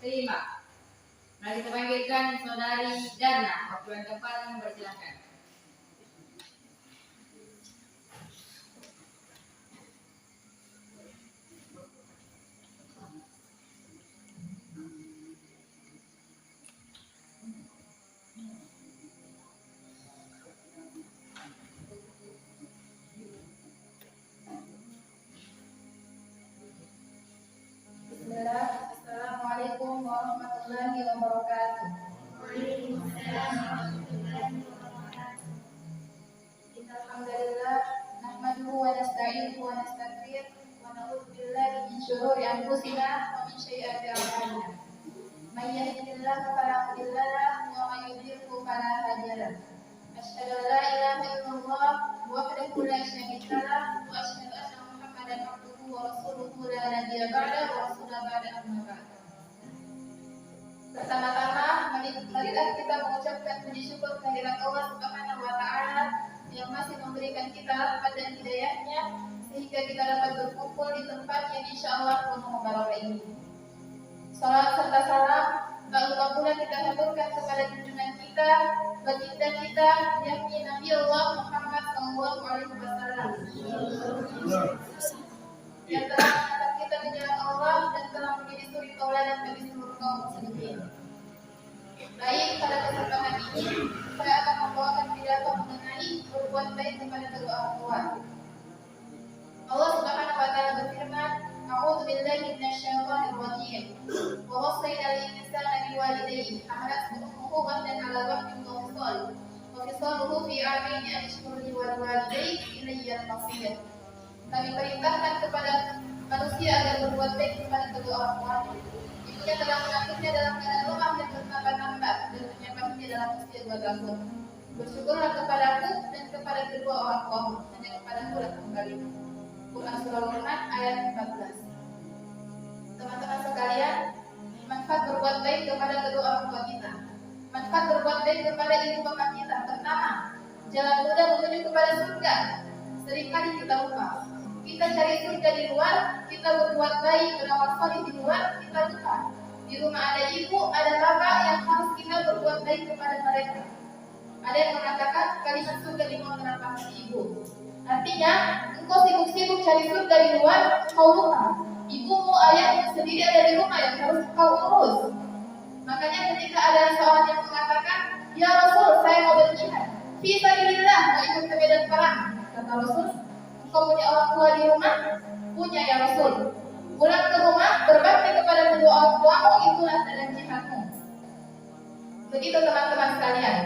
terima. Mari kita panggilkan saudari Dana. Waktu yang tepat mempersilahkan. Assalamualaikum warahmatullahi wabarakatuh. Alhamdulillah, nahmaduhu wa nasta'inuhu wa nastaghfiruh wa na'udzu billahi min shururi anfusina wa min sayyiati a'malina. May yahdihillahu fala mudilla lahu wa may yudlilhu fala hadiya lahu. Asyhadu an la ilaha illallah wahdahu la syarika lahu wa asyhadu anna Muhammadan abduhu wa rasuluhu la nabiyya ba'dahu wa rasulun ba'da amma ba'd. Pertama-tama, marilah kita mengucapkan puji syukur kehadirat Allah Subhanahu wa Ta'ala yang masih memberikan kita rahmat dan hidayahnya sehingga kita dapat berkumpul di tempat yang insya Allah penuh barokah ini. Salam serta salam tak lupa pula kita haturkan kepada junjungan kita, baginda kita, yakni Nabi Allah Muhammad SAW yang telah mengantar kita ke jalan Allah dan telah menjadi suri tauladan bagi seluruh kaum muslimin. Baik, pada kesempatan ini saya akan membawakan pidato mengenai berbuat baik kepada kedua orang tua. Allah Subhanahu wa Ta'ala berfirman, "A'udzu billahi minasyaitonir rajim. Wa wassayna al-insana biwalidayhi hamalathu ummuhu wahnan 'ala wahnin wa fisaluhu fi 'amaini an ishkur li wa liwalidayhi ilayya al-masir." Kami perintahkan kepada manusia agar berbuat baik kepada kedua orang tuanya. Ibunya telah mengandungnya dalam keadaan lemah dan bertambah-tambah dan menyebabkannya dalam usia 2 tahun. Bersyukurlah kepadaku dan kepada kedua orang tuamu, hanya kepadaku lah kembali. Quran Surah Al-Rahman ayat 14. Teman-teman sekalian, manfaat berbuat baik kepada kedua orang tua kita. Manfaat berbuat baik kepada ibu bapak kita. Pertama, jalan mudah menuju kepada surga. Seringkali kita lupa. Kita cari surga di luar, kita berbuat baik, beramal saleh di luar, kita lupa. Di rumah ada ibu, ada bapak yang harus kita berbuat baik kepada mereka. Ada yang mengatakan kalimat surga di mulut telapak ibu. Artinya, engkau sibuk-sibuk cari surga di luar, kau lupa. Ibumu, ayahmu sendiri ada di rumah yang harus kau urus. Makanya ketika ada seorang yang mengatakan, "Ya Rasul, saya mau berjihad. Fi sabilillah, mau ikut ke medan perang." Kata Rasul, "Engkau punya orang tua di rumah?" "Punya ya Rasul." "Pulang ke rumah, berbakti kepada kedua orang tuamu, itulah dalam jihadmu." Begitu teman-teman sekalian.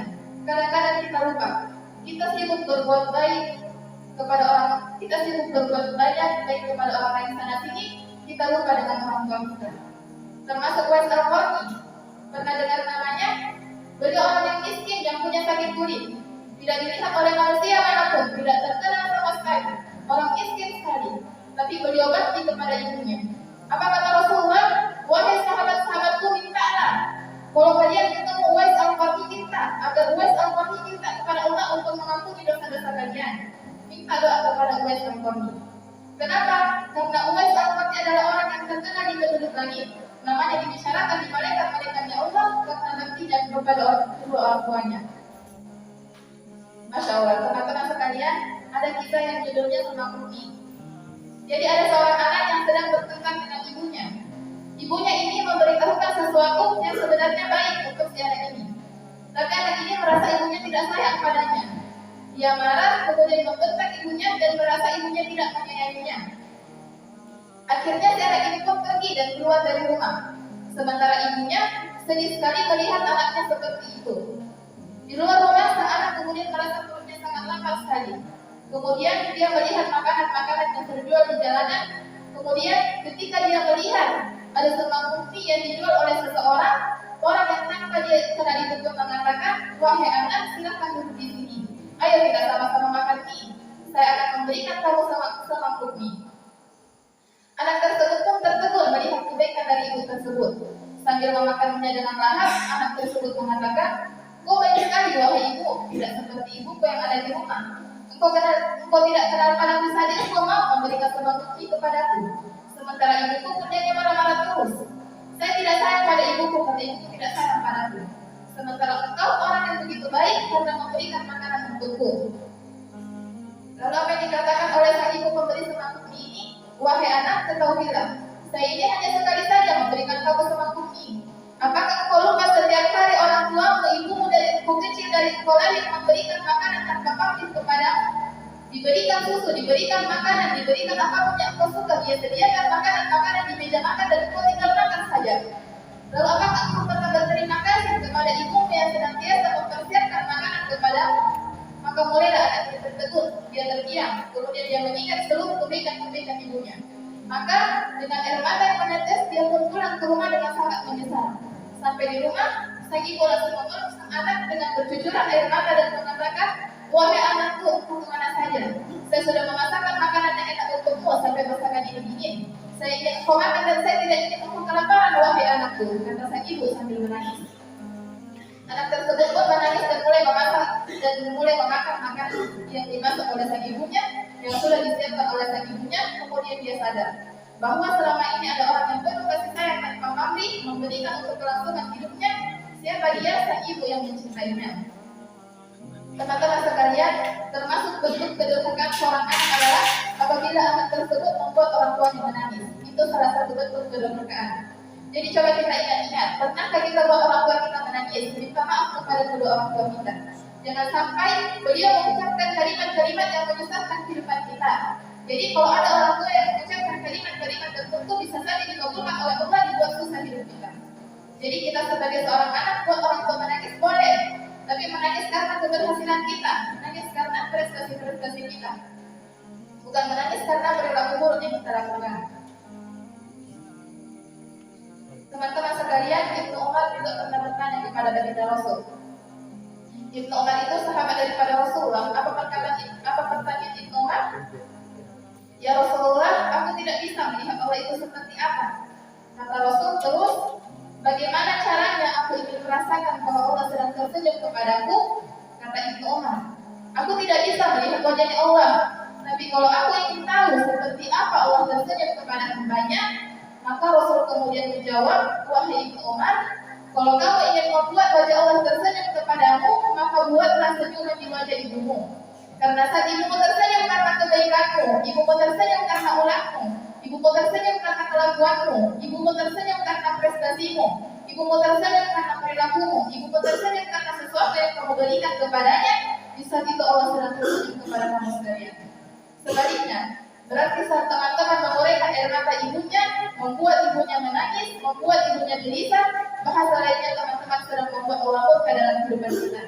Kadang-kadang kita lupa. Kita sibuk berbuat baik kepada orang, kita sibuk berbuat banyak baik kepada orang lain sana sini, kita lupa dengan orang tua kita. Termasuk Uwais Al-Qarni. Pernah dengar namanya? Beliau orang yang miskin yang punya sakit kulit. Tidak dilihat oleh manusia manapun, tidak terkenal sama sekali. Orang miskin sekali. Tapi beliau bakti kepada ibunya. Apa kata Rasulullah? "Wahai sahabat-sahabatku, mintalah. Kalau kalian ketemu Uwais Al-Qarni, minta agar Uwais Al-Qarni minta kepada Allah untuk mengampuni dosa-dosa kalian." Minta doa kepada Uwais Al-Qarni. Kenapa? Karena Uwais Al-Qarni adalah orang yang terkenal di penduduk langit. Namanya dibicarakan di malaikat-malaikatnya Allah karena baktinya kepada kedua orang tuanya. Masya Allah, teman-teman sekalian, ada kisah yang judulnya Tulang Rumi. Jadi ada seorang anak yang sedang bertengkar dengan ibunya. Ibunya ini memberitahukan sesuatu yang sebenarnya baik untuk si anak ini. Tapi anak ini merasa ibunya tidak sayang padanya. Dia marah, kemudian membentak ibunya dan merasa ibunya tidak menyayanginya. Akhirnya si anak ini pun pergi dan keluar dari rumah. Sementara ibunya sedih sekali melihat anaknya seperti itu. Di luar rumah, sang anak kemudian merasa perutnya sangat lapar sekali. Kemudian dia melihat makanan-makanan yang terjual di jalanan. Kemudian ketika dia melihat ada semang roti yang dijual oleh seseorang, orang yang tanpa dia kenal itu pun mengatakan, "Wahai anak, silakan duduk di sini. Ayo kita sama-sama makan mie. Saya akan memberikan kamu semang roti." Anak tersebut pun tertegun melihat kebaikan dari ibu tersebut. Sambil memakannya dengan lahap, anak tersebut mengatakan, "Kau baik sekali wahai ibu, tidak seperti ibuku yang ada di rumah. Engkau tidak kenal padaku saja, engkau mau memberikan semang roti kepadaku. Sementara ibuku kerjanya marah-marah terus. Saya tidak sayang pada ibuku karena ibuku tidak sayang padaku. Sementara engkau orang yang begitu baik karena memberikan makanan untukku. Lalu apa yang dikatakan oleh sang ibu pemberi semangkuk mie ini? Wahai anak, ketahuilah, saya ini hanya sekali saja memberikan kau semangkuk mie. Apakah kau lupa setiap hari orang tuamu, ibumu dari ibu kecil dari sekolah yang memberikan makanan tanpa pamrih kepadamu? Diberikan susu, diberikan makanan, diberikan apapun yang kau suka. Dia sediakan makanan-makanan di meja makan dan kau tinggal makan saja. Lalu apakah kau pernah berterima kasih kepada ibumu yang senantiasa mempersiapkan makanan kepadamu? Maka mulailah anak itu tertegun, dia terdiam, kemudian dia mengingat seluruh kebaikan-kebaikan ibunya. Maka dengan air mata yang menetes, dia pun pulang ke rumah dengan sangat menyesal. Sampai di rumah, sang ibu langsung memeluk sang anak dengan bercucuran air mata dan mengatakan, wahai anakku, engkau kemana saja? Saya sudah memasakkan makanan yang enak untukmu sampai masakan ini dingin. Saya ingin engkau makan dan saya tidak ingin engkau kelaparan, wahai anakku, kata sang ibu sambil menangis. Anak tersebut pun menangis dan mulai memakan makanan yang dimasak oleh sang ibunya, yang sudah disiapkan oleh sang ibunya. Kemudian dia sadar bahwa selama ini ada orang yang penuh kasih sayang tanpa pamrih memberikan untuk kelangsungan hidupnya. Siapa dia? Sang ibu yang mencintainya. Teman-teman sekalian, termasuk bentuk kedurhakaan seorang anak adalah apabila anak tersebut membuat orang tuanya menangis. Itu salah satu bentuk kedurhakaan. Jadi coba kita ingat-ingat, pernahkah kita buat orang tua kita menangis? Minta maaf kepada kedua orang tua kita. Jangan sampai beliau mengucapkan kalimat-kalimat yang menyusahkan kehidupan kita. Jadi kalau ada orang tua yang mengucapkan kalimat-kalimat tertentu bisa saja dikabulkan oleh Allah dibuat susah hidup kita. Jadi kita sebagai seorang anak buat orang tua menangis boleh, tapi menangis karena keberhasilan kita, menangis karena prestasi-prestasi kita, bukan menangis karena perilaku buruk yang kita lakukan. Teman-teman sekalian, Ibnu Umar juga pernah bertanya kepada baginda Rasul. Ibnu Umar itu sahabat daripada Rasulullah. Apa pertanyaan Ibnu Umar? Ya Rasulullah, aku tidak bisa melihat Allah itu seperti apa. Kata Rasul terus, bagaimana caranya aku ingin merasakan bahwa Allah sedang tersenyum kepadaku? Kata Ibnu Umar, aku tidak bisa melihat wajahnya Allah, tapi kalau aku ingin tahu seperti apa Allah tersenyum kepada hambanya, maka Rasul kemudian menjawab, wahai Ibnu Umar, kalau kamu ingin membuat wajah Allah tersenyum kepadamu, maka buatlah senyuman di wajah ibumu. Karena saat ibumu tersenyum karena kebaikanmu, ibumu tersenyum karena ulahmu, ibumu tersenyum karena kelakuanmu, ibumu tersenyum karena prestasimu, ibumu tersenyum karena perilakumu, ibumu tersenyum karena sesuatu yang kamu berikan kepadanya, di saat itu Allah sedang tersenyum kepada kamu sekalian. Sebaliknya, berarti saat teman-teman menguraikan air mata ibunya, membuat ibunya menangis, membuat ibunya gelisah, bahasa lainnya teman-teman sedang membuat Allah murka dalam kehidupan kita.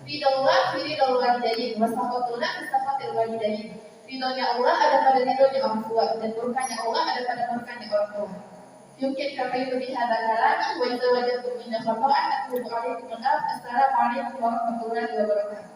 Ridullah fi ridul walidain, wasaqatullah fi saqatil walidain. Ridhonya Allah ada pada ridhonya orang tua, dan murkanya Allah ada pada murkanya orang tua. Yumkin kata itu bihadal kalami, wa idza wajadtum minna khata'an atubu alaikum. Assalamualaikum warahmatullahi wabarakatuh.